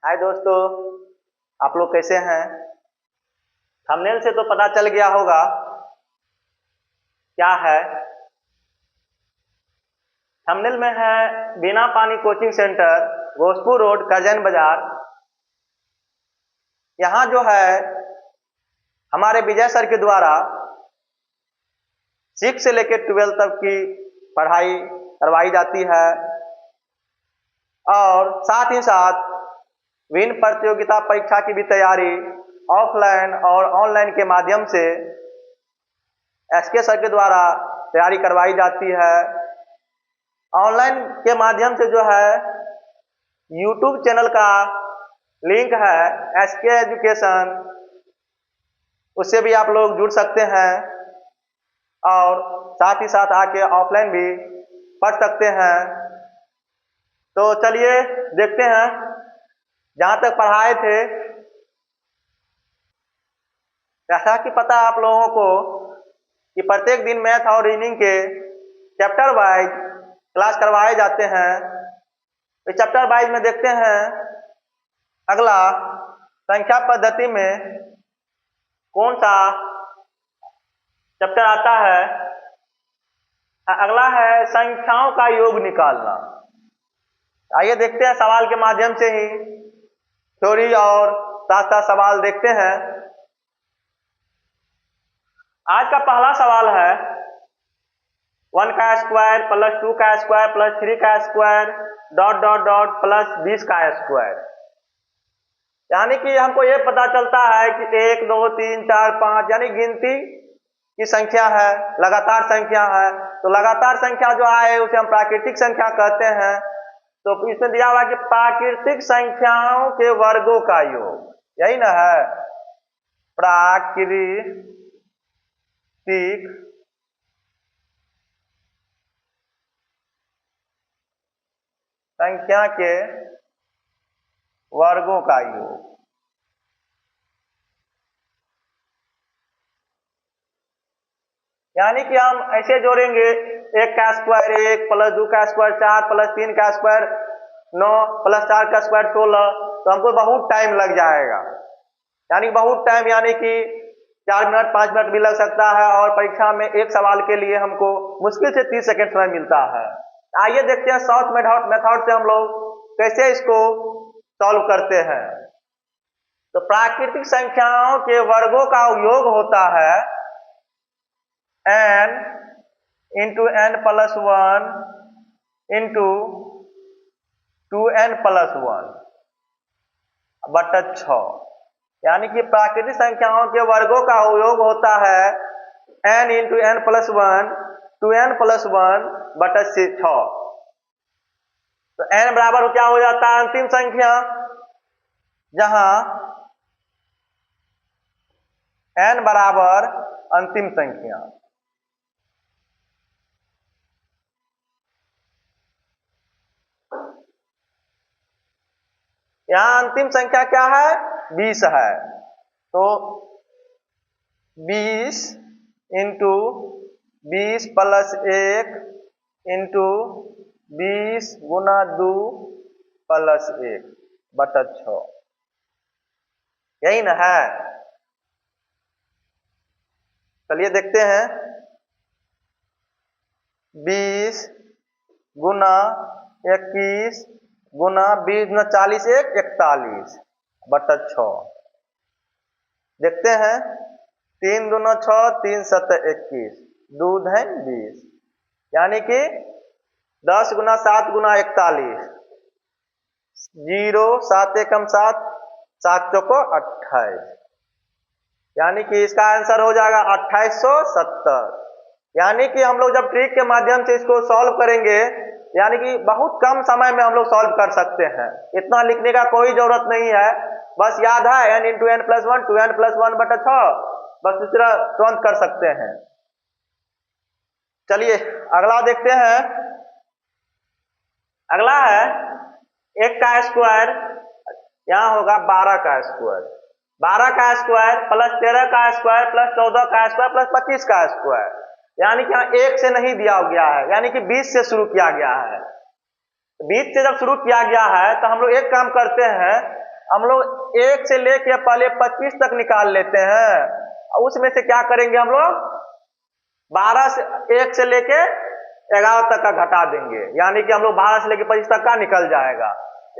हाय दोस्तों, आप लोग कैसे हैं। थंबनेल से तो पता चल गया होगा क्या है। थंबनेल में है Bina Pani coaching centre, Bhojpur road, Karjan बाजार। यहाँ जो है हमारे विजय सर के द्वारा 6 से लेकर 12 तक की पढ़ाई करवाई जाती है और साथ ही साथ विभिन्न प्रतियोगिता परीक्षा की भी तैयारी ऑफलाइन और ऑनलाइन के माध्यम से एसके सर के द्वारा तैयारी करवाई जाती है। ऑनलाइन के माध्यम से जो है यूट्यूब चैनल का लिंक है एसके एजुकेशन, उससे भी आप लोग जुड़ सकते हैं और साथ ही साथ आके ऑफलाइन भी पढ़ सकते हैं। तो चलिए देखते हैं। जहाँ तक पढ़ाए थे, जैसा कि पता है आप लोगों को कि प्रत्येक दिन मैथ और रीजनिंग के चैप्टर वाइज क्लास करवाए जाते हैं। तो चैप्टर वाइज में देखते हैं। अगला संख्या पद्धति में कौन सा चैप्टर आता है। अगला है संख्याओं का योग निकालना। आइए देखते हैं सवाल के माध्यम से ही थ्योरी और साथ साथ सवाल देखते हैं। आज का पहला सवाल है 1 का स्क्वायर प्लस 2 का स्क्वायर प्लस 3 का square dot dot dot plus 20 का स्क्वायर। यानी कि हमको ये पता चलता है कि 1 2 3 4 5 यानी गिनती की संख्या है, लगातार संख्या है। तो लगातार संख्या जो है उसे हम प्राकृतिक संख्या कहते हैं। तो इसमें दिया हुआ कि प्राकृतिक संख्याओं के वर्गों का योग, यही ना है प्राकृतिक संख्या के वर्गों का योग। यानी कि हम ऐसे जोड़ेंगे 1 का स्क्वायर 1 प्लस 2 का स्क्वायर 4 प्लस 3 का स्क्वायर 9 प्लस 4 का स्क्वायर 16। तो हमको बहुत टाइम लग जाएगा, यानी बहुत टाइम, यानी कि 4 मिनट 5 मिनट भी लग सकता है। और परीक्षा में एक सवाल के लिए हमको मुश्किल से 30 सेकंड समय मिलता है। आइए देखते हैं शॉर्ट मेथड से हम लोग कैसे इसको सॉल्व करते हैं। तो प्राकृतिक संख्याओं के वर्गों का योग होता है n into n plus 1 into 2n plus 1 बटा 6। यानी कि प्राकृतिक संख्याओं के वर्गों का योग होता है n into n plus 1 2n plus 1 बटा 6। तो n बराबर क्या हो जाता है अंतिम संख्या, जहां n बराबर अंतिम संख्या। यहां अंतिम संख्या क्या है 20 है। तो 20 इंटू 20 प्लस 1 इंटू 20 गुना 2 प्लस 1 बटा 6, यही ना है। चलिए देखते हैं। 20 गुना 21 गुना 20 गुना 40 41 बटा 6। देखते हैं 3 दूना 6 3 7 21 2 धन 20, यानी कि 10 गुना 7 गुना 41 0 7 एकम 7 7 चौको 28, यानी कि इसका आंसर हो जाएगा 2870। यानी कि हम लोग जब ट्रिक के माध्यम से इसको सॉल्व करेंगे, यानी कि बहुत कम समय में हम लोग सॉल्व कर सकते हैं। इतना लिखने का कोई जरूरत नहीं है, बस याद है n into n plus 1 2n plus 1 बटा 6, बस इस तरह तुरंत कर सकते हैं। चलिए अगला देखते हैं। अगला है 1 का स्क्वायर, यहां होगा 12 का स्क्वायर। 12 का स्क्वायर प्लस 13 का स्क्वायर प्लस 14 का स्क्वायर प्लस 25 का स्क्वायर। यानी कि यहाँ 1 से नहीं दिया गया है, यानी कि 20 से शुरू किया गया है। 20 से जब शुरू किया गया है तो हम लोग एक काम करते हैं, हम लोग 1 से लेके पहले 25 तक निकाल लेते हैं, उसमें से क्या करेंगे हम लोग 12 से 1 से लेके 11 तक का घटा देंगे, यानी कि हम लोग 12 से लेके 25 तक का निकल जाएगा।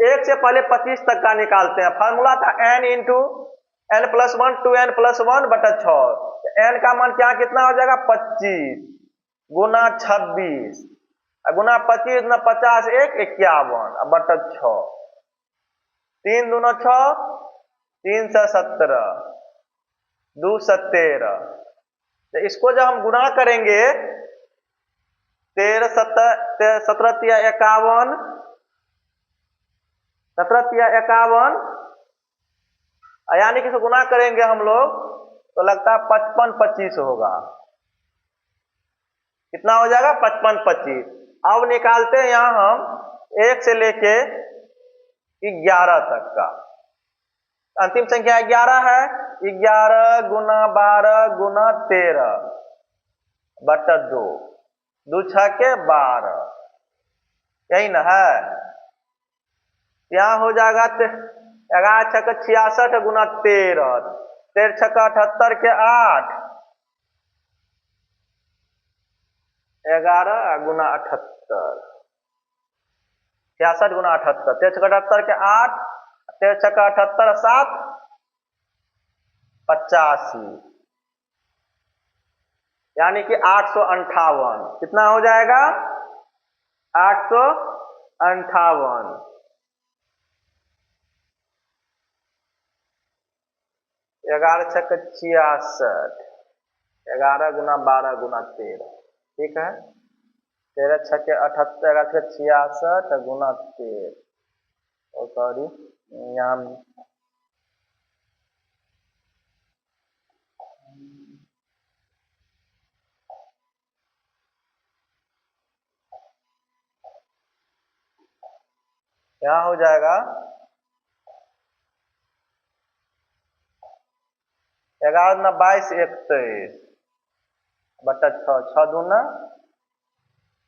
1 से पहले 25 तक का निकालते हैं। फार्मूला था n into n plus 1 2n plus 1 बटा 6। n का मान क्या कितना हो जाएगा 25 गुना 26 गुना 25 गुना 50 1 51 बटा 6। 3 दूना 6 3 से 17 2 से 13। तो इसको जब हम गुना करेंगे 13 17 तिया 51 17 तिया 51, यानी कि इसको गुना करेंगे हम लोग तो लगता है 55 25 होगा। कितना हो जाएगा 55 25। अब निकालते हैं यहां हम 1 से लेके 11 तक का। अंतिम संख्या 11 है। 11 गुना 12 गुना 13 बटा 2 2 6 के 12, यही ना है। यहाँ हो जाएगा 11 6 के 66 गुना 13 13 6 के 78 के 8 11 गुना 78 66 गुना 78 13 6 के 78 के 8 13 6 के 78 7 85, यानी कि 858। कितना हो जाएगा 858। 11 6 के 66 11 गुना 12 गुना 13, ठीक है। 13 6 के 78 11 6 के 66 गुना 13, और सॉरी यहाँ क्या हो जाएगा 11 दूना 22 21 बटा 6 6 दूना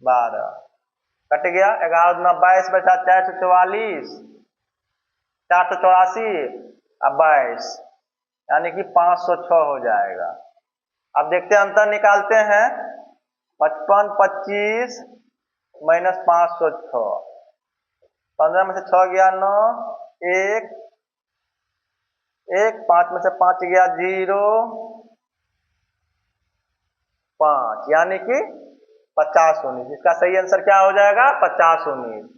12 कट गया। 11 दूना 22 बचा 444 484 और 22, यानी कि 506 हो जाएगा। अब देखते हैं अंतर निकालते हैं। 55 25 माइनस 506, 15 में से 6 गया 9 1 1 5 में से 5 गया 0 5, यानी कि 50 19। इसका सही आंसर क्या हो जाएगा 50 19।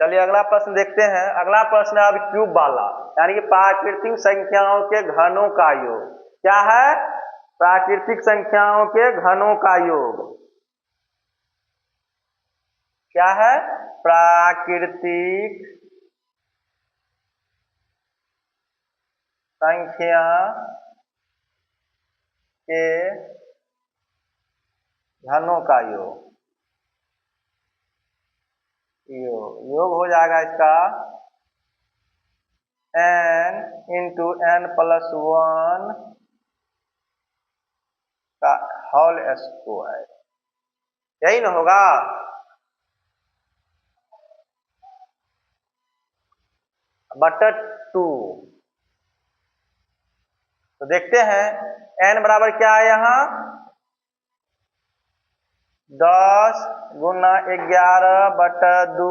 चलिए अगला प्रश्न देखते हैं। अगला प्रश्न है अब क्यूब वाला, यानी कि प्राकृतिक संख्याओं के घनों का योग। क्या है प्राकृतिक संख्याओं के घनों का योग। क्या है प्राकृतिक संख्या के घनों का योग। योग हो जाएगा इसका n इंटू n प्लस 1 का होल स्क्वायर, यही ना होगा। बटा 2। तो देखते हैं n बराबर क्या है यहाँ 10 गुना 11 बटा 2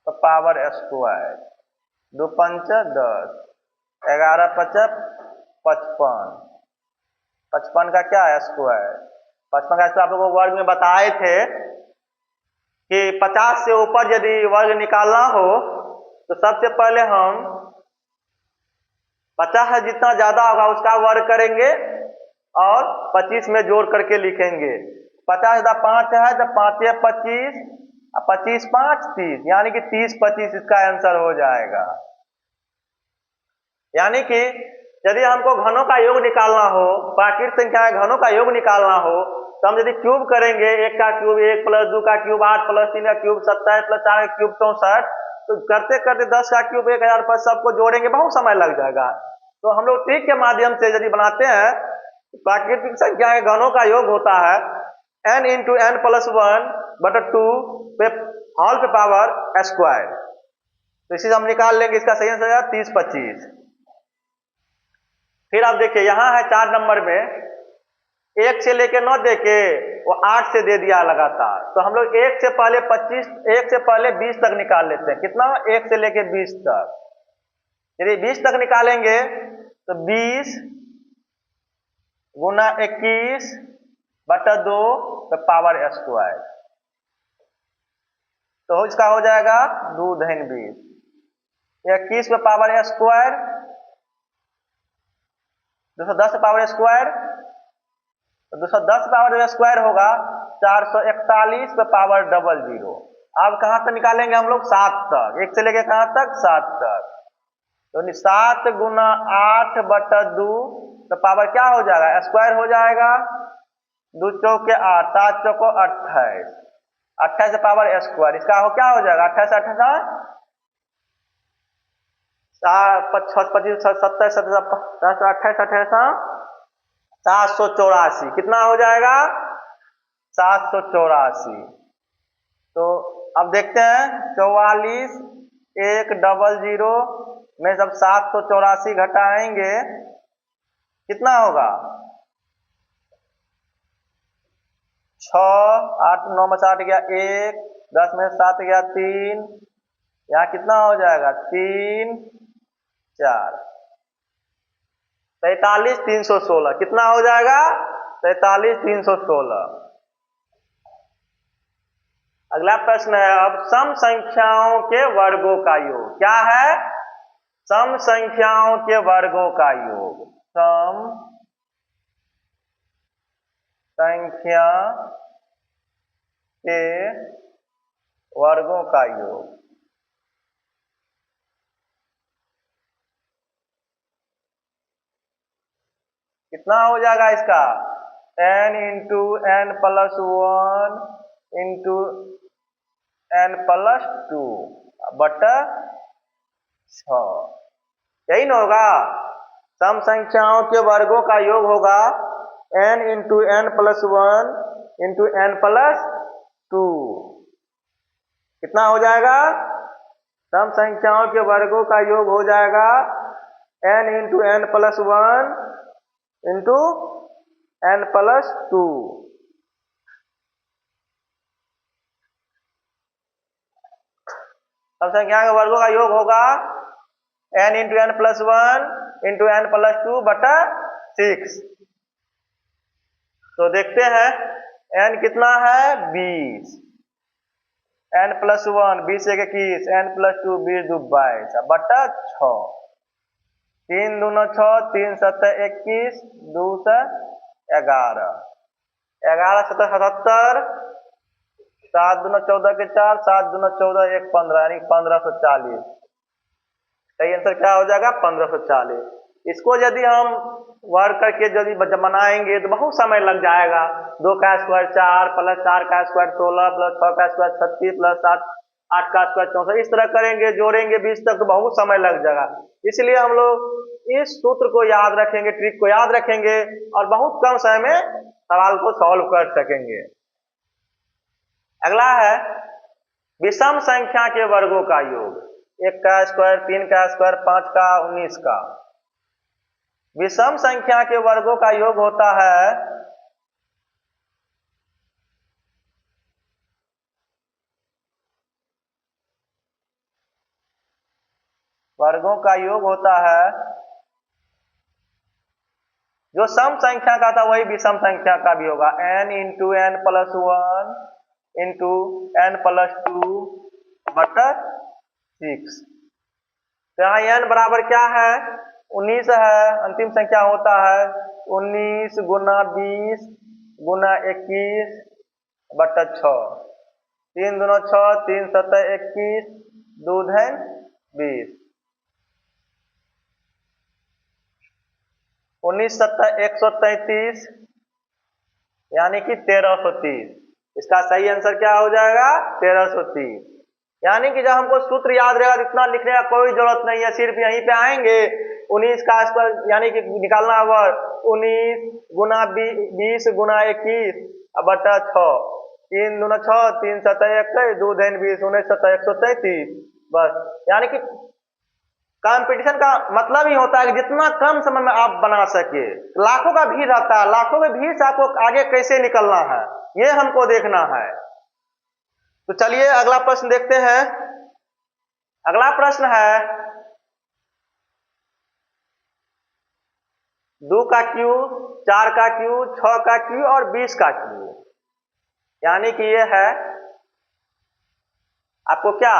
पावर स्क्वायर 2 पंच 10 11 5 55 55 का क्या है स्क्वायर। 55 का स्क्वायर आप लोगों को वर्ग में बताए थे कि 50 से ऊपर यदि वर्ग निकालना हो तो सबसे पहले हम 50 है जितना ज्यादा होगा उसका वर्ग करेंगे और 25 में जोड़ करके लिखेंगे। 50 5 है तो 5 25 और 25 5 30, यानी कि 30 25 इसका आंसर हो जाएगा। यानी कि यदि हमको घनों का योग निकालना हो, प्राकृतिक संख्या के घनों का योग निकालना हो तो हम यदि क्यूब करेंगे 1 का क्यूब 1 प्लस 2 का क्यूब 8 प्लस 3 का क्यूब 27 प्लस 4 का क्यूब 64, तो करते करते 10 का क्यूब 1000 पर सबको जोड़ेंगे बहुत समय लग जाएगा। तो हम लोग ट्रिक के माध्यम से यदि बनाते हैं प्राकृतिक संख्या के घनों का योग होता है n इंटू n प्लस 1 बटा 2 पे होल पे पावर स्क्वायर, तो इसी से हम निकाल लेंगे, इसका सही आंसर है 30 25। फिर आप देखिए यहाँ है 4 नंबर में 1 से लेके 9 देके वो 8 से दे दिया लगातार, तो हम लोग 1 से पहले 25, 1 से पहले 20 तक निकाल लेते हैं। कितना? 1 से लेके 20 तक। यदि 20 तक निकालेंगे तो 20 गुना 21 बटा 2 तो पावर स्क्वायर, तो इसका हो जाएगा 2 धन 20, 21 पे पावर स्क्वायर 210 पावर स्क्वायर, तो 210 पावर स्क्वायर होगा 441 पे पावर 00। अब कहां तक निकालेंगे हम लोग? 7 तक। 1 से लेके कहां तक? 7 तक। तो 7 गुना 8 बटा 2 तो पावर क्या हो जाएगा? स्क्वायर हो जाएगा। 2 चौके 8, 7 चौको 28, 28 पावर स्क्वायर, इसका हो क्या हो जाएगा? 28 28 25 27 28 28 784। कितना हो जाएगा? 784। तो अब देखते हैं 44 100 में जब 784 घटाएंगे कितना होगा? 6 8 9 में 8 गया 1, 10 में 7 गया 3, यहाँ कितना हो जाएगा? 3 4 43 316। कितना हो जाएगा? 43 316। अगला प्रश्न है अब सम संख्याओं के वर्गों का योग। क्या है? सम संख्याओं के वर्गों का योग। सम संख्या के वर्गों का योग। कितना हो जाएगा इसका? n into n plus 1 into n plus 2 बटा 6। यही ना होगा? सम संख्याओं के वर्गों का योग होगा n into n plus 1 into n plus 2। कितना हो जाएगा? सम संख्याओं के वर्गों का योग हो जाएगा n into n plus 1 into n plus 2। सम संख्या के वर्गों का योग होगा n into n plus 1 into n plus 2 बटा 6। तो देखते हैं n कितना है? 20, n प्लस 1 20 1 21, n प्लस 2 20 2 22 बटा 6। 3 दूना 6, 3 7 21, 2 से 11, 11 7 77, 7 दूना 14 के 4, 7 दूना 14 1 15, यानी 1540। सही आंसर क्या हो जाएगा? 1540। इसको यदि हम वर्ग करके यदि बनाएंगे तो बहुत समय लग जाएगा। 2 का स्क्वायर 4 प्लस 4 का स्क्वायर 16 प्लस 6 का स्क्वायर 36 प्लस 7 8 का स्क्वायर 64, इस तरह करेंगे, जोड़ेंगे 20 तक तो बहुत समय लग जाएगा। इसलिए हम लोग इस सूत्र को याद रखेंगे, ट्रिक को याद रखेंगे और बहुत कम समय में सवाल को सॉल्व कर सकेंगे। अगला है विषम संख्या के वर्गों का योग। 1 का स्क्वायर 3 का स्क्वायर 5 का 19 का। विषम संख्या के वर्गों का योग होता है जो सम संख्या का था वही विषम संख्या का भी होगा। n into n plus 1 into n plus 2 बटा 6। तो यहाँ n बराबर क्या है? 19 है। अंतिम संख्या होता है 19 गुना 20 गुना 21 बटा 6। 3 दूना 6, 3 7 21, 2 धन 20, 19 7 133 यानी कि 1330। इसका सही आंसर क्या हो जाएगा? 1330। यानी कि जब हमको सूत्र याद रहेगा तो इतना लिखने का कोई जरूरत नहीं है, सिर्फ यहीं पे आएंगे 19 का स्क्वायर यानी कि निकालना होगा 19 गुना 20 गुना 21 बटा 6। 3 दूना 6, 3 7 21, 2 धन 20, 19 7 133। बस, यानी कि कंपटीशन का मतलब ही होता है कि जितना कम समय में आप बना सके। लाखों का भीड़ रहता है, लाखों में भीड़ से आपको आगे कैसे निकलना है ये हमको देखना है। तो चलिए अगला प्रश्न देखते हैं। अगला प्रश्न है 2 का क्यूब, 4 का क्यूब, 6 का क्यूब और 20 का क्यूब। यानी कि ये है, आपको क्या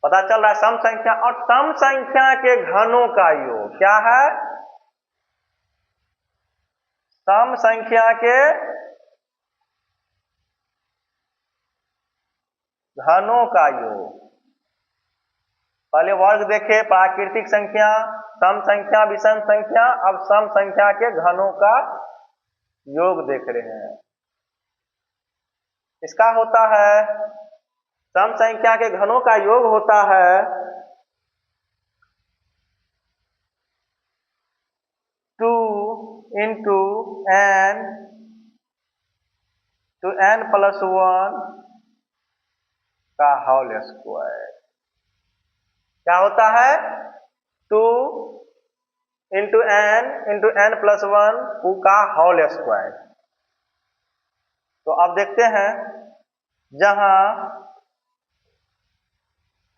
पता चल रहा है? सम संख्या और सम संख्या के घनों का योग क्या है? सम संख्या के घनों का योग। पहले वर्ग देखे, प्राकृतिक संख्या, सम संख्या, विषम संख्या, अब सम संख्या के घनों का योग देख रहे हैं। इसका होता है, सम संख्या के घनों का योग होता है 2 into n two n plus 1 का होल स्क्वायर। क्या होता है? 2 इंटू n प्लस 1 का होल स्क्वायर। तो अब देखते हैं, जहां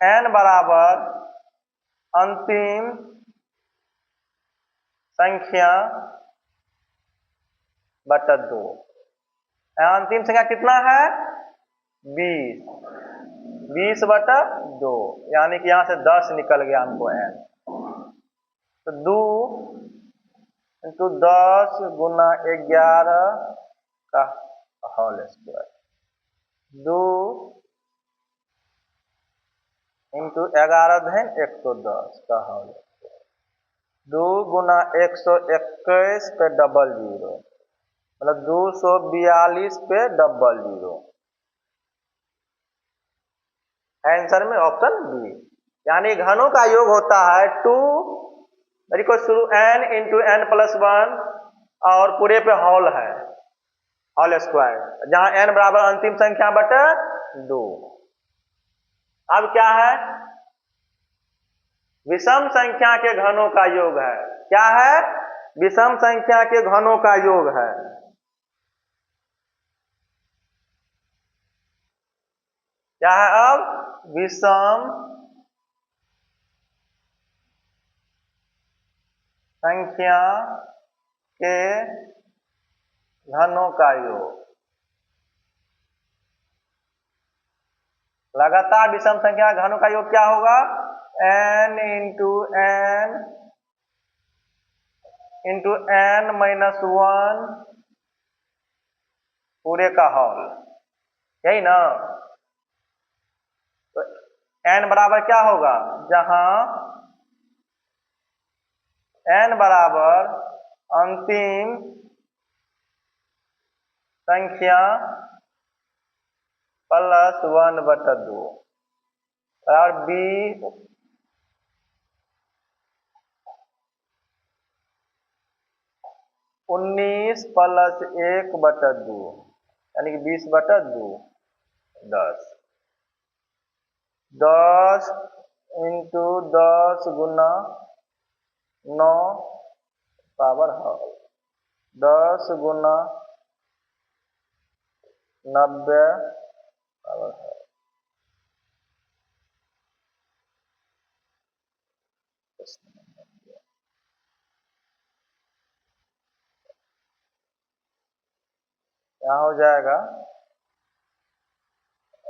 n बराबर अंतिम संख्या बटा 2। अंतिम संख्या कितना है? 20 बटा 2, यानी कि यहां से 10 निकल गया हमको n। तो 2 इंटू 10 गुना 11 का होल स्क्वायर। 2 इंटू 11 धन 110 का होल स्क्वायर। 2 गुना 121 पे डबल जीरो, मतलब 242 पे डबल जीरो। आंसर में ऑप्शन बी, यानी घनों का योग होता है 2 शुरू n इंटू n प्लस 1 और पूरे पे हॉल है, हॉल स्क्वायर, जहां n बराबर अंतिम संख्या बटे 2। अब क्या है? विषम संख्या के घनों का योग है। क्या है? विषम संख्या के घनों का योग है। क्या है अब? विषम संख्या के घनों का योग। लगातार विषम संख्या घनों का योग क्या होगा? n इंटू n माइनस 1 पूरे का हॉल, यही ना? तो n बराबर क्या होगा? जहां n बराबर अंतिम संख्या प्लस 1 बटा 2 और b 19 प्लस 1 बटा 2, यानी कि 20 बटा 2, 10। 10 इंटू 10 गुना 9 पावर हॉल, 10 गुना 90 पावर हॉल। क्या हो जाएगा?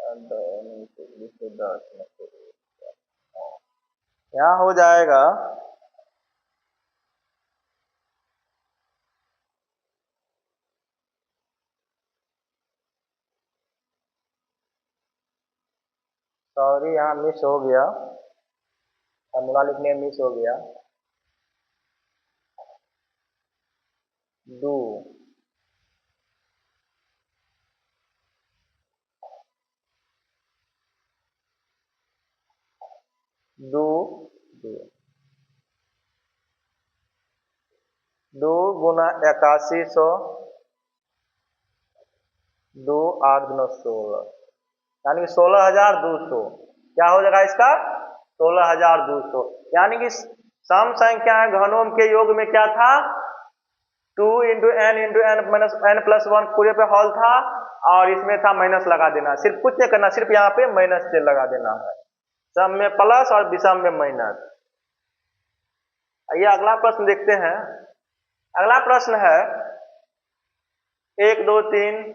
10 यहाँ हो जाएगा 'सॉरी' यहाँ मिस हो गया, फॉर्मूला लिखने में मिस हो गया। 2 2 2 गुना 8100, 2 8 9 16, यानी 16,200। क्या हो जाएगा इसका 16,200। यानी कि सम संख्याएं घनों के योग में क्या था 2 इंटू n माइनस n+1 पूरे पे हॉल था और इसमें था माइनस लगा देना, सिर्फ कुछ नहीं करना, सिर्फ यहाँ पे माइनस से लगा देना है, सम में प्लस और विषम में माइनस। आइए अगला प्रश्न देखते हैं। अगला प्रश्न है 1 2 3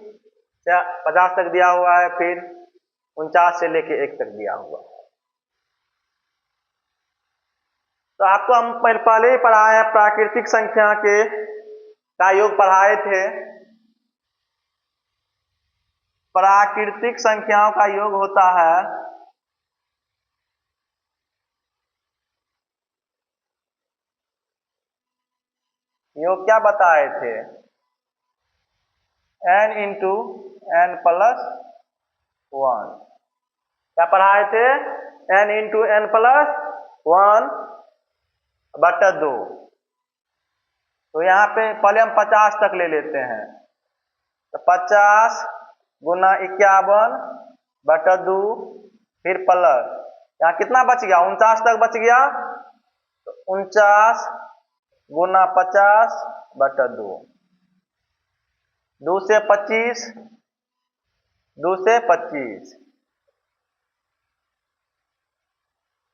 50 तक दिया हुआ है, फिर 49 से लेके 1 तक दिया हुआ है। तो आपको हम पहले ही पढ़ाए हैं प्राकृतिक संख्या के का योग पढ़ाए थे। प्राकृतिक संख्याओं का योग होता है योग क्या बताए थे n इंटू n+1। क्या पढ़ाए थे n इंटू n+1/2। तो यहाँ पे पहले हम 50 तक ले लेते हैं, तो 50 गुना 51/2 फिर प्लस, यहाँ कितना बच गया 49 तक बच गया, तो 49 गुना 50/2, 2 से 25, 2 से 25,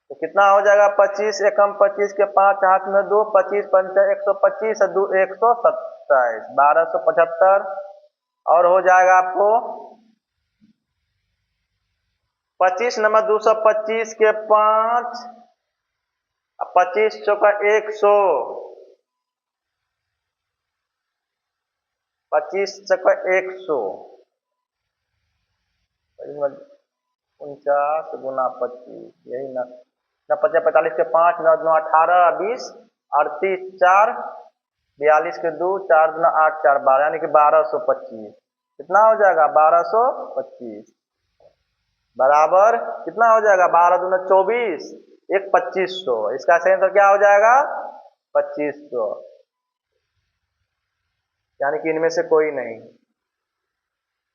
तो कितना हो जाएगा 25 एकम 25 के 5 हाथ में 2, 25 पंचा 125 और 2 127, 1275। और हो जाएगा आपको 25 नंबर 225 के 5, 25 चौका 100, 25 चौका 100, 49 गुना 25, यही ना 50 45 के 5, 9 9 18 20 38 4 42 के 2 4 2 8 4 12, यानी कि 1225। कितना हो जाएगा 1225 बराबर कितना हो जाएगा 12 दूना 24, 1 2500। इसका सही आंसर क्या हो जाएगा 2500, यानी कि इनमें से कोई नहीं।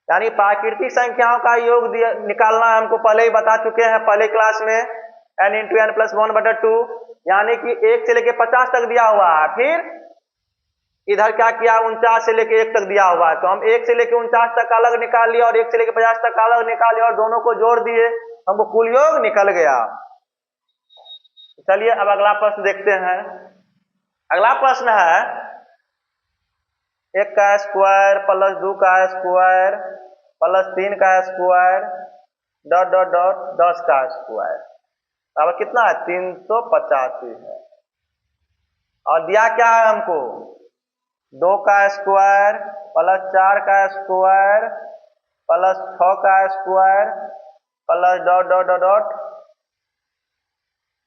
यानी प्राकृतिक संख्याओं का योग निकालना हमको पहले ही बता चुके हैं पहले क्लास में, n इंटू n+1/2, यानी कि 1 से लेके 50 तक दिया हुआ है, फिर इधर क्या किया 49 से लेके 1 तक दिया हुआ है, तो हम 1 से लेके 49 तक अलग निकाल लिया और 1 से लेके 50 तक अलग निकाल लिया और दोनों को जोड़ दिए, हमको कुल योग निकल गया। चलिए अब अगला प्रश्न देखते हैं। अगला प्रश्न है 1 का स्क्वायर प्लस 2 का स्क्वायर प्लस 3 का स्क्वायर डॉट डॉट डॉट 10 का स्क्वायर, अब कितना है 385 है। और दिया क्या है हमको 2 का स्क्वायर प्लस 4 का स्क्वायर प्लस 6 का square plus dot dot dot dot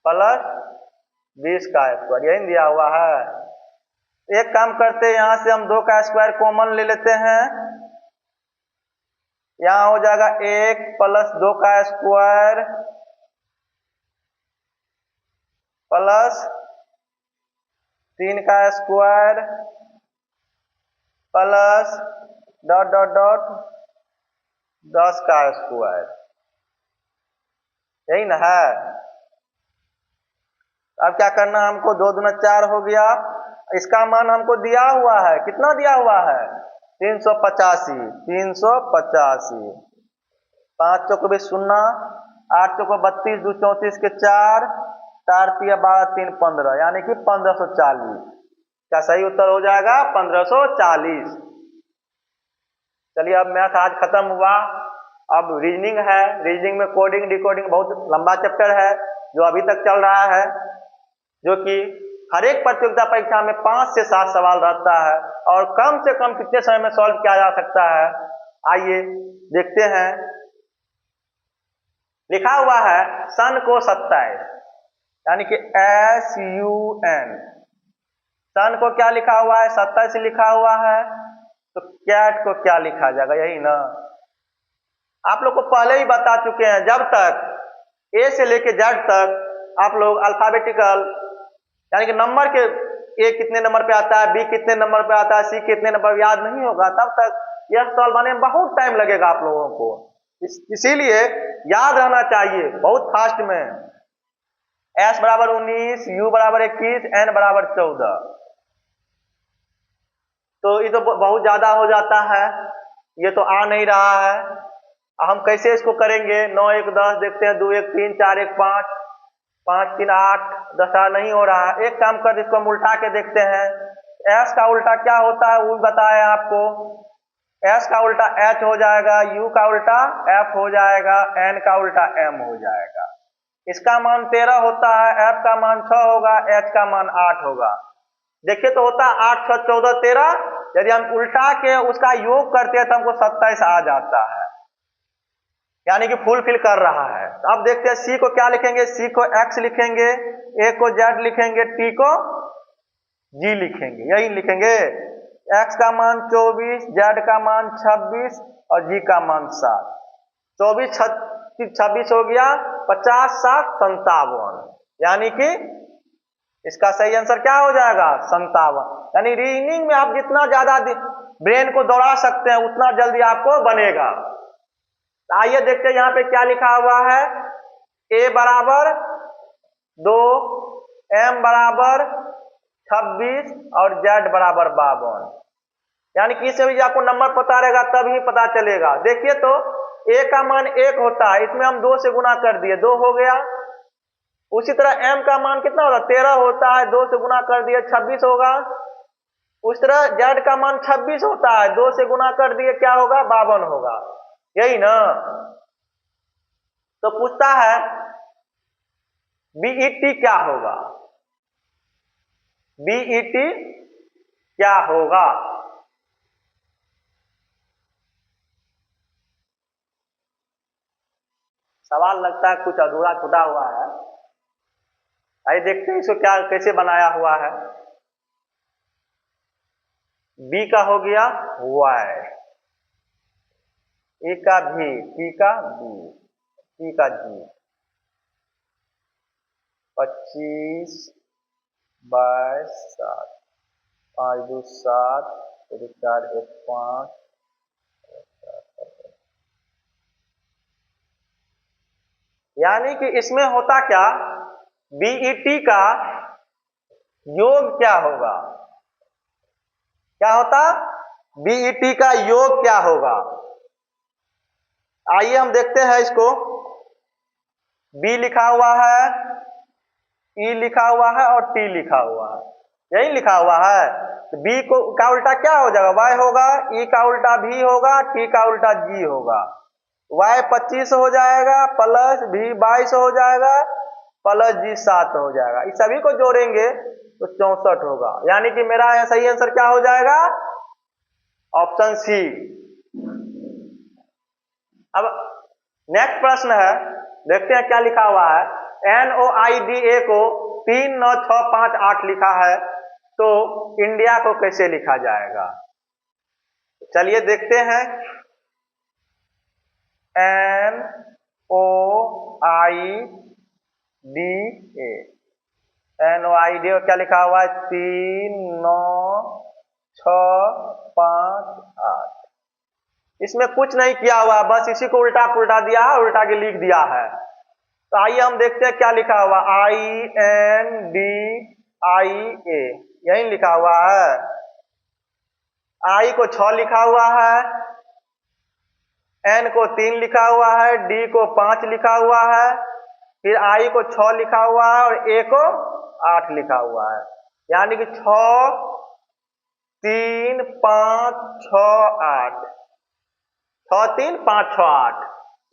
plus 20 का स्क्वायर, यही दिया हुआ है। एक काम करते हैं, यहां से हम 2 का स्क्वायर कॉमन ले लेते हैं, यहां हो जाएगा 1 प्लस 2 का स्क्वायर प्लस 3 का square plus dot dot dot 10 का स्क्वायर, यही ना है। अब क्या करना है हमको 2 दूना 4 हो गया, इसका मान हमको दिया हुआ है, कितना दिया हुआ है 385, 385, 5 चौको 0, 8 चौको 32, 2 34 के 4, 4 3 12 3 15, यानी कि 1540 का सही उत्तर हो जाएगा 1540। चलिए अब मैथ आज खत्म हुआ, अब रीजनिंग है। रीजनिंग में कोडिंग डिकोडिंग बहुत लंबा चैप्टर है जो अभी तक चल रहा है, जो कि हर एक प्रतियोगिता परीक्षा में 5 से 7 सवाल रहता है और कम से कम कितने समय में सॉल्व किया जा सकता है, आइए देखते हैं। लिखा हुआ है सन को 27, यानी कि SUN, सन को क्या लिखा हुआ है 27 लिखा हुआ है, तो कैट को क्या लिखा जाएगा, यही ना। आप लोग को पहले ही बता चुके हैं, जब तक A से लेके Z तक आप लोग अल्फाबेटिकल यानी कि नंबर के A कितने नंबर पे आता है, B कितने नंबर पे आता है, C कितने नंबर याद नहीं होगा, तब तक यह सवाल बनाने में बहुत टाइम लगेगा आप लोगों को। इसीलिए याद रहना चाहिए बहुत फास्ट में। s बराबर 19, u बराबर 21, n बराबर 14। तो ये तो बहुत ज्यादा हो जाता है, ये तो आ नहीं रहा है। हम कैसे इसको करेंगे? 9 1 10 देखते हैं, 2 1 3 4 1 5 5 3 8 10 नहीं हो रहा है। एक काम कर, इसको हम उल्टा के देखते हैं। s का उल्टा क्या होता है वो बताए आपको। s का उल्टा h हो जाएगा, u का उल्टा f हो जाएगा, n का उल्टा m हो जाएगा। इसका मान 13 होता है, f का मान 6 होगा, h का मान 8 होगा। देखिए तो होता है 8 6 14 13। यदि हम उल्टा के उसका योग करते हैं तो हमको 27 आ जाता है, यानी कि फुलफिल कर रहा है। अब देखते हैं c को क्या लिखेंगे। c को x लिखेंगे, a को z लिखेंगे, t को g लिखेंगे। यही लिखेंगे। x का मान 24, z का मान 26 और g का मान 7। 24 26 हो गया, 50 7 57, यानी कि इसका सही आंसर क्या हो जाएगा? 57। यानी रीजनिंग में आप जितना ज्यादा ब्रेन को दौड़ा सकते हैं उतना जल्दी आपको बनेगा। आइए देखते हैं यहाँ पे क्या लिखा हुआ है। a बराबर 2, m बराबर 26 और z बराबर 52। यानी कि इससे भी आपको नंबर पता रहेगा तभी पता चलेगा। देखिए तो a का मान 1 होता है, इसमें हम 2 से गुना कर दिए, 2 हो गया। उसी तरह m का मान कितना होता है? 13 होता है, 2 से गुना कर दिए 26 होगा। उस तरह z का मान 26 होता है, 2 से गुना कर दिए क्या होगा? 52 होगा। यही ना। तो पूछता है बीईटी क्या होगा? बीईटी क्या होगा? सवाल लगता है कुछ अधूरा छूटा हुआ है। आइए देखते हैं इसको क्या कैसे बनाया हुआ है। बी का हो गया y, ए का भी, टी का बी, सी का जी। 25 22 7 5 2 7 4 1 5। यानी कि इसमें होता क्या? बीईटी का योग क्या होगा? क्या होता? बीईटी का योग क्या होगा? आइए हम देखते हैं इसको। बी लिखा हुआ है, ई लिखा हुआ है और टी लिखा हुआ है, यही लिखा हुआ है। तो बी को का उल्टा क्या हो जाएगा? वाई होगा, ई का उल्टा भी होगा, टी का उल्टा जी होगा। वाई 25 हो जाएगा, प्लस भी 22 हो जाएगा, प्लस जी 7 हो जाएगा। इस सभी को जोड़ेंगे तो 64 होगा। यानी कि मेरा सही आंसर क्या हो जाएगा? Option C. अब नेक्स्ट प्रश्न है, देखते हैं क्या लिखा हुआ है। NOIDA को 3 9 6 5 8 लिखा है, तो इंडिया को कैसे लिखा जाएगा? चलिए देखते हैं। NOIDA, NOIDA क्या लिखा हुआ है? 3 9 6 5 8। इसमें कुछ नहीं किया हुआ, बस इसी को उल्टा पुल्टा दिया है, उल्टा के लिख दिया है। तो आइए हम देखते हैं क्या लिखा हुआ। INDIA, यही लिखा हुआ है। I को 6 लिखा हुआ है, N को 3 लिखा हुआ है, D को 5 लिखा हुआ है, फिर I को 6 लिखा हुआ है और A को 8 लिखा हुआ है। यानी कि 6 3 5 6 8, 6 3 5 6 8,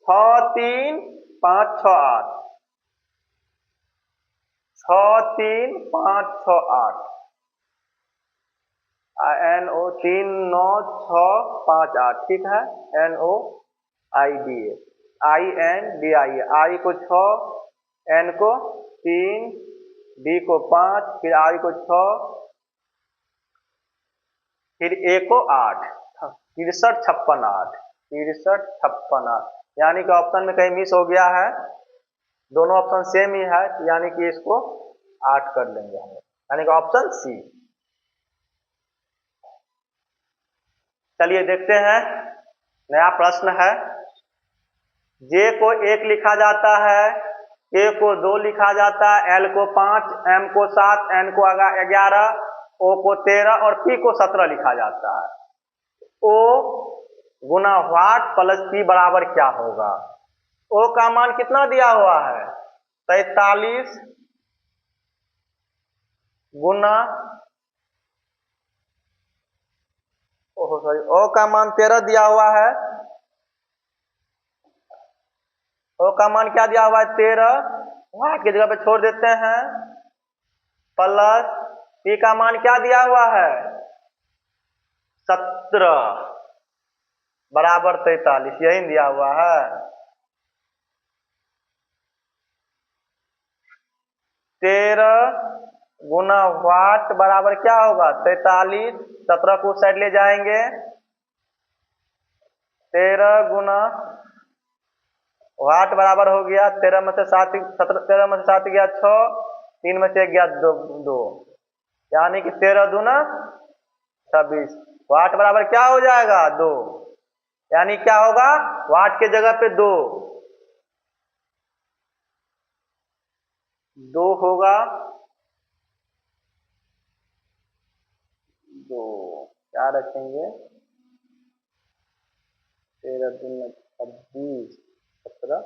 6 3 5 6 8, 6 3 5 6 8, NO 3 9 6 5 8, ठीक है। NOIDA, INDIA, I को 6, N को 3, D को 5, फिर I को 6, फिर A को 8, 63 56 8, 63 56 8। यानी कि ऑप्शन में कहीं मिस हो गया है, दोनों ऑप्शन सेम ही है, यानी कि इसको 8 कर लेंगे हम, यानी कि ऑप्शन सी। चलिए देखते हैं, नया प्रश्न है। जे को 1 लिखा जाता है, ए को 2 लिखा जाता है, एल को 5, एम को 7, एन को 11, ओ को 13 और पी को 17 लिखा जाता है। ओ गुना व्हाट प्लस पी बराबर क्या होगा? ओ का मान कितना दिया हुआ है? 43 गुना ओ का मान 13 दिया हुआ है। ओ का मान क्या दिया हुआ है? 13, व्हाट की जगह पे छोड़ देते हैं, प्लस पी का मान क्या दिया हुआ है? 17 बराबर 43, यही दिया हुआ है। 13 गुना व्हाट बराबर क्या होगा? 43, 17 को साइड ले जाएंगे, 13 गुना व्हाट बराबर हो गया 13 में से 7, 13 में से 7 गया 6, 3 में से 1 गया 2, यानी कि 13 दूना 26। व्हाट बराबर क्या हो जाएगा? 2, यानी क्या होगा? व्हाट के जगह पे 2 होगा। 2 क्या रखेंगे? 13 दूना 26, 17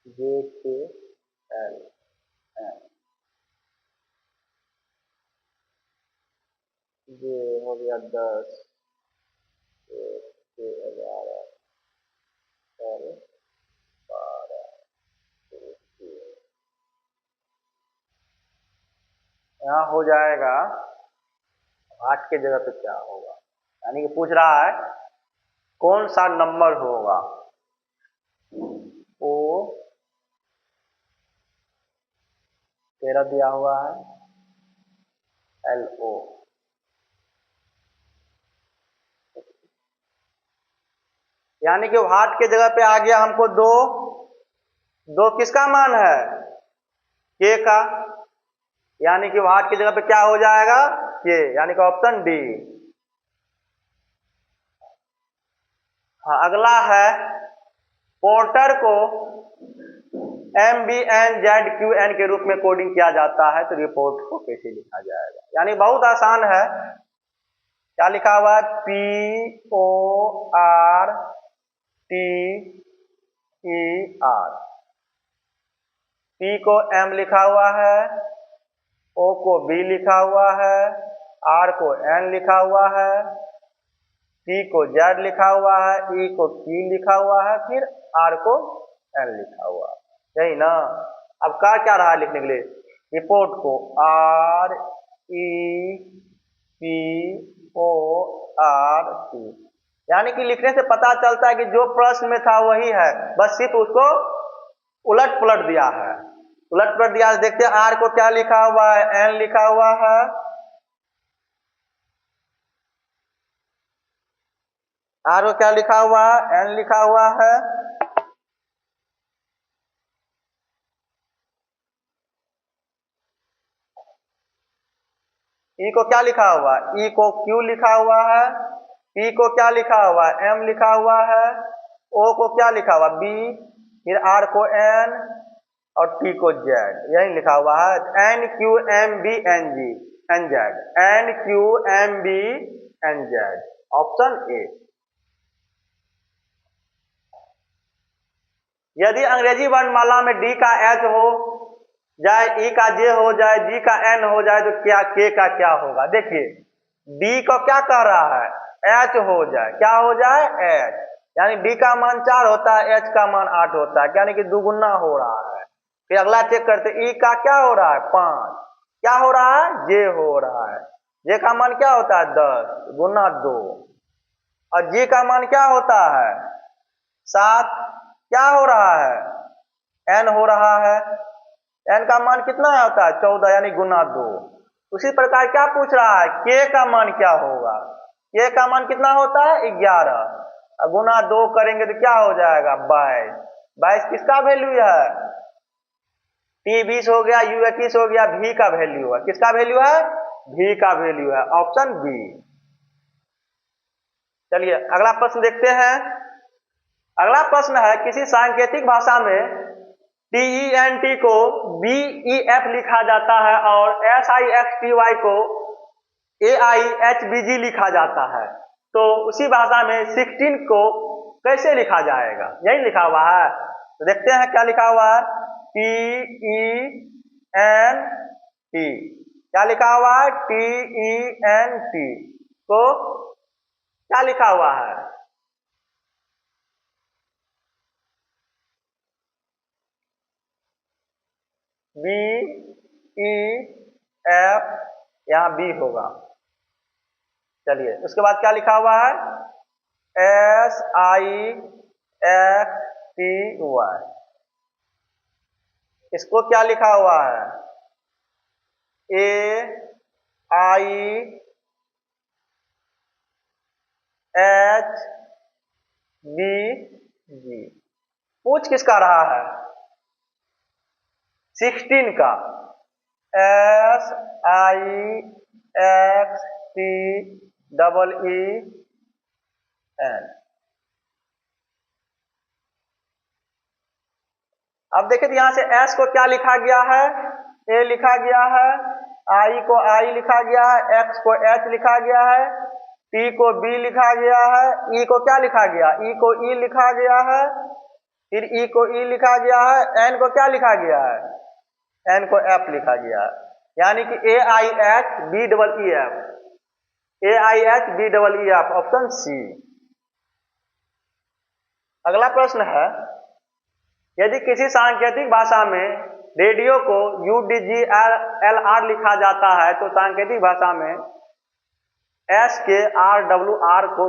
जे के एल एन जे हो गया 10, 11, 12, यहाँ हो जाएगा 8 के जगह पे क्या होगा? यानी कि पूछ रहा है कौन सा नंबर होगा? ओ 13 दिया हुआ है, एल ओ यानी कि व्हाट के जगह पे आ गया हमको 2 किसका मान है? के का, यानी कि व्हाट की जगह पे क्या हो जाएगा? के, यानी कि ऑप्शन डी। हाँ, अगला है पोर्टर को MBNZQN के रूप में कोडिंग किया जाता है, तो रिपोर्ट को कैसे लिखा जाएगा? यानी बहुत आसान है। क्या लिखा हुआ है? PORTER, P को M लिखा हुआ है, O को B लिखा हुआ है, R को N लिखा हुआ है, T को Z लिखा हुआ है, E को Q लिखा हुआ है, फिर R को N लिखा हुआ है, यही ना? अब क्या रहा है लिखने के लिए? रिपोर्ट को REPORT, यानी कि लिखने से पता चलता है कि जो प्रश्न में था वही है, बस सिर्फ उसको उलट पलट दिया है। उलट पलट दिया है। देखते हैं आर को क्या लिखा हुआ है? एन लिखा हुआ है, आर को क्या लिखा हुआ है? एन लिखा हुआ है। ई को क्या लिखा हुआ है? ई को क्यू लिखा हुआ है, पी को क्या लिखा हुआ है? एम लिखा हुआ है, ओ को क्या लिखा हुआ? बी, फिर आर को एन और टी को जेड, यही लिखा हुआ है। N Q M B N G N Z, N Q M B N Z, option A. यदि अंग्रेजी वर्णमाला में डी का एच हो जाए, ई का जे हो जाए, जी का एन हो जाए, तो क्या के का क्या होगा? देखिए डी को क्या कह रहा है? एच हो जाए, क्या हो जाए? एच, यानी डी का मान 4 होता है, एच का मान 8 होता है, यानी कि दुगुना हो रहा है। फिर अगला चेक करते, ई का क्या हो रहा है? 5, क्या हो रहा है? जे हो रहा है, जे का मान क्या होता है? 10 गुना 2, और जी का मान क्या होता है? 7, क्या हो रहा है? एन हो रहा है, एन का मान कितना होता है? 14, यानी गुना 2। उसी प्रकार क्या पूछ रहा है? के का मान क्या होगा? के का मान कितना होता है? 11, गुना 2 करेंगे तो क्या हो जाएगा? 22। 22 किसका वैल्यू है? टी 20 हो गया, यू 21 हो गया, भी का वैल्यू है। किसका वैल्यू है? भी का वैल्यू है, ऑप्शन बी। चलिए अगला प्रश्न देखते हैं। अगला प्रश्न है, किसी सांकेतिक भाषा में TENT को BEF लिखा जाता है और SIXTY को AIHBG लिखा जाता है, तो उसी भाषा में 16 को कैसे लिखा जाएगा? यही लिखा हुआ है, तो देखते हैं क्या लिखा हुआ है। TENT, क्या लिखा हुआ है? TENT को क्या लिखा हुआ है? BEF, यहाँ B होगा। चलिए उसके बाद क्या लिखा हुआ है? SIXTY, इसको क्या लिखा हुआ है? AIHBG। पूछ किसका रहा है? 16 का। SIXTEEN। अब देखिए यहां से S को क्या लिखा गया है? A लिखा गया है, I को I लिखा गया है, X को H लिखा गया है, T को B लिखा गया है, E को क्या लिखा गया? E को E लिखा गया है, फिर E को E लिखा गया है, N को क्या लिखा गया है? N को F लिखा गया है, यानी कि AIHBEEF, AIHBEEF, ऑप्शन सी। अगला प्रश्न है, यदि किसी सांकेतिक भाषा में रेडियो को UDGLR लिखा जाता है, तो सांकेतिक भाषा में SKRWR को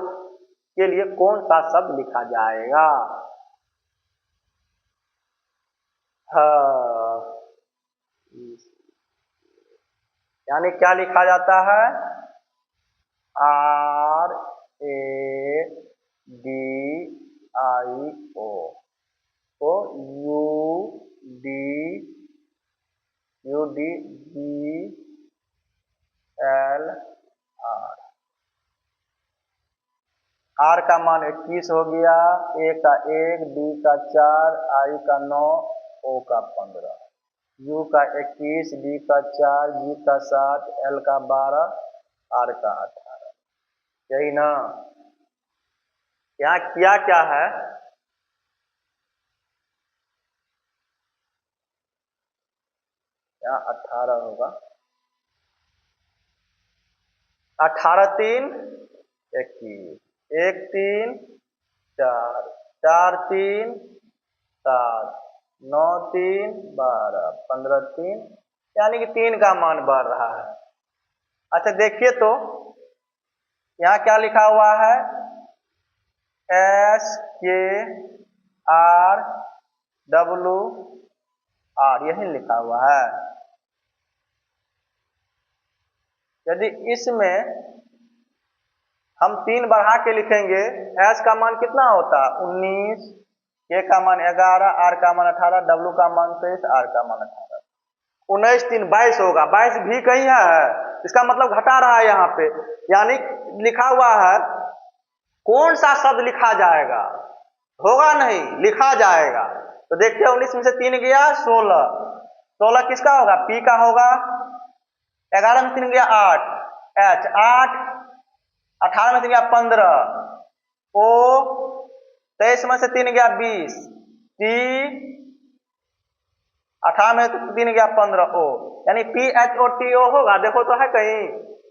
के लिए कौन सा शब्द लिखा जाएगा? यानी क्या लिखा जाता है? RADIO को UDGLR। R का मान 21 हो गया, A का 1, D का 4, I का 9, O का 15, U का 21, D का 4, G का 7, L का 12, R का 18। यही ना? यहाँ किया क्या है? यहाँ 18 होगा। 18 3 21, 1 3 4, 4 3 7, 9 3 12, 15 3, यानी कि 3 का मान बढ़ रहा है। अच्छा देखिए तो यहाँ क्या लिखा हुआ है? SKRWR, यही लिखा हुआ है। यदि इसमें हम 3 बढ़ा के लिखेंगे, S का मान कितना होता है? 19, K का मान 11, R का मान 18, W का मान 23, R का मान 18। 19 3 22 होगा। 22 भी कहीं है, इसका मतलब घटा रहा है यहाँ पे, यानी लिखा हुआ है कौन सा शब्द लिखा जाएगा? होगा नहीं, लिखा जाएगा। तो देखते हैं 19 में से 3 गया 16, 16 किसका होगा? P का होगा। 11 में 3 गया 8, H 8, 18 में 3 गया 15, O 23 में से 3 गया 20, T 18 में से 3 गया 15, O, यानी PHOTO होगा। देखो तो है कहीं?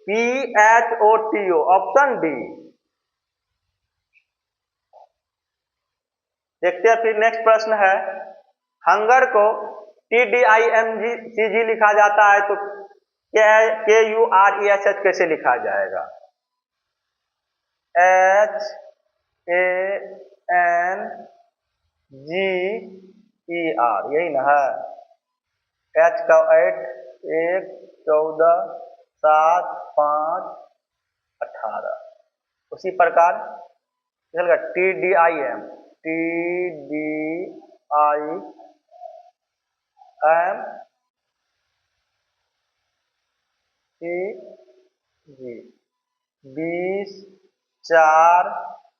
PHOTO, option D. देखते हैं फिर नेक्स्ट प्रश्न है, हंगर को TDIMGCG लिखा जाता है, तो KURESH कैसे लिखा जाएगा? HANGER, यही ना है? H का 8, 1 14 7 5 18, उसी प्रकार TDIM CG 20 4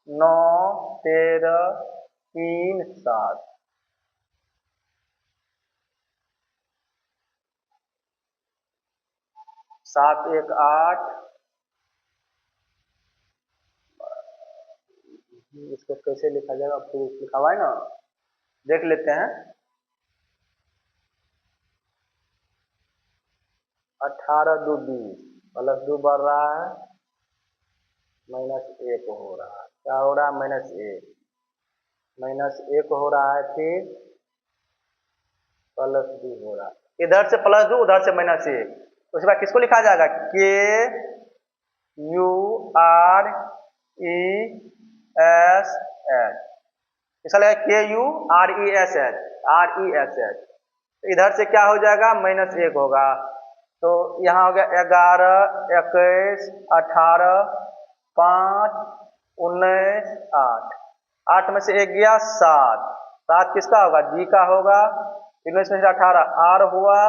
9 13 3 7, 7 1 8। इसको कैसे लिखा जाएगा, प्रूफ लिखा हुआ है ना, देख लेते हैं। 18 2 20, प्लस 2 बढ़ रहा है, -1 हो रहा है। क्या हो रहा है? -1 हो रहा है, फिर +2 हो रहा है। इधर से +2, उधर से -1। उसके बाद किसको लिखा जाएगा? के you R E S H, इसका लगेगा के you R E S H. इधर से क्या हो जाएगा? -1 होगा। तो यहाँ हो गया 11 21 18 5 19 8। 8 में से 1 गया 7, 7 किसका होगा? जी का होगा। 19 में से 18 आर हुआ।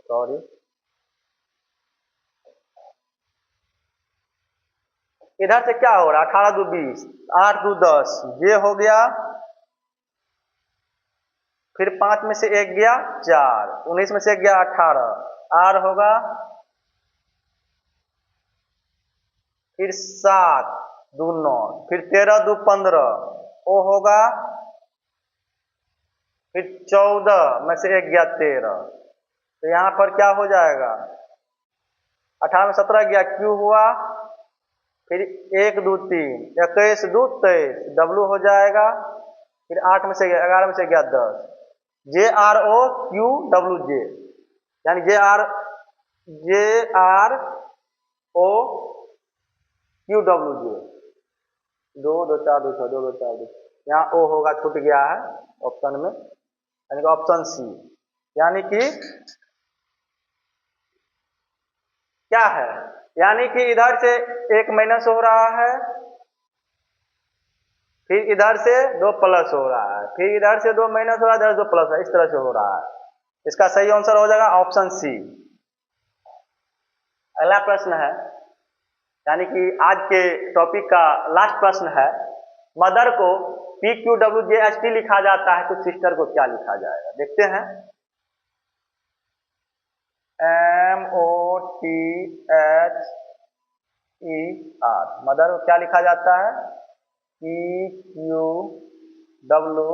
सॉरी, इधर से क्या हो रहा है? 18 2 20, 8 2 10, ये हो गया। फिर 5 में से 1 गया 4, 19 में से 1 गया 18, आर होगा। फिर 7 2 9, फिर 13 2 15, ओ होगा। फिर 14 में से 1 गया 13, तो यहाँ पर क्या हो जाएगा? 18 में 17 गया, क्यू हुआ। फिर 1 2 3, 21 2 23, डब्लू हो जाएगा। फिर 8 में से 11 में से गया 10, J R O Q W J, यानी J R O Q W J. 2 2 4 2 6 2 2 4 2, यहाँ ओ होगा, छूट गया है ऑप्शन में, यानी कि ऑप्शन सी। यानी कि क्या है? यानी कि इधर से 1 माइनस हो रहा है, फिर इधर से 2 प्लस हो रहा है, फिर इधर से 2 माइनस हो रहा है, इधर 2 प्लस है, इस तरह से हो रहा है। इसका सही आंसर हो जाएगा ऑप्शन सी। अगला प्रश्न है, यानी कि आज के टॉपिक का लास्ट प्रश्न है, मदर को P Q W J H T लिखा जाता है, तो सिस्टर को क्या लिखा जाएगा? देखते हैं। M O T H E R, mother को क्या लिखा जाता है? P Q W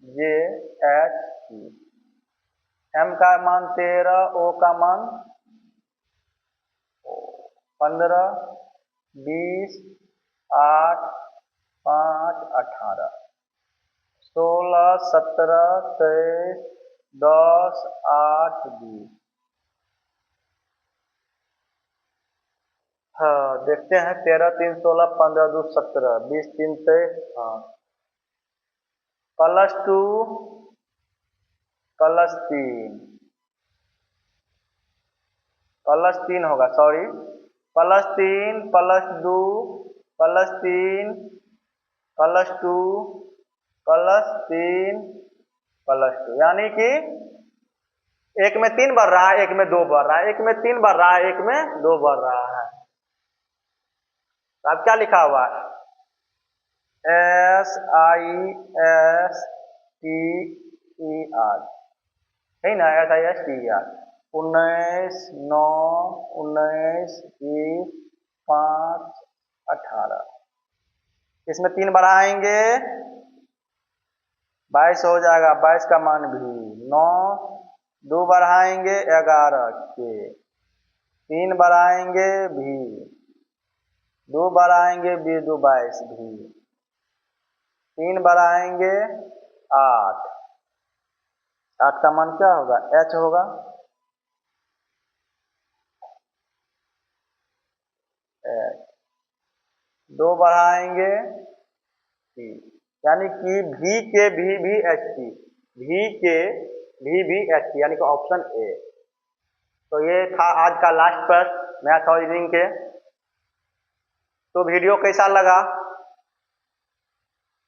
J H T. M का मान 13, ओ का मान 15 20 8 5 18 16 17 23 10 8 20। हाँ, देखते हैं। 13 3 16 15 2 17 20 3 23, हाँ, +2 +3 होगा, सॉरी, +3 +2 +3 +2 +3 +2, यानी कि एक में 3 बढ़ रहा है, एक में 2 बढ़ रहा है, एक में 3 बढ़ रहा है, एक में 2 बढ़ रहा है। तो अब क्या लिखा हुआ है? SISTER, है ना? SISTER। 19 9 19 20 5 18, इसमें 3 बढ़ाएंगे 22 हो जाएगा, 22 का मान भी 9, 2 बढ़ाएंगे 11 के, 3 बढ़ाएंगे भी, 2 बढ़ाएंगे 20 2 22 भी, 3 बढ़ाएंगे 8, 8 का मान क्या होगा? एच होगा। एच 2 बढ़ाएंगे टी, यानी कि भी के भी एच टी, भी के भी एच टी, यानी कि ऑप्शन ए। तो ये था आज का लास्ट प्रश्न मैथ और रीजनिंग के। तो वीडियो कैसा लगा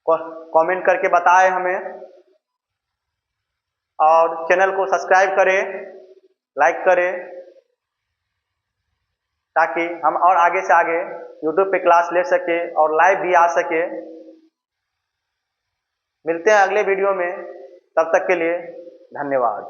कमेंट करके बताएं हमें, और चैनल को सब्सक्राइब करें, लाइक करें, ताकि हम और आगे से आगे यूट्यूब पे क्लास ले सके और लाइव भी आ सके। मिलते हैं अगले वीडियो में, तब तक के लिए धन्यवाद।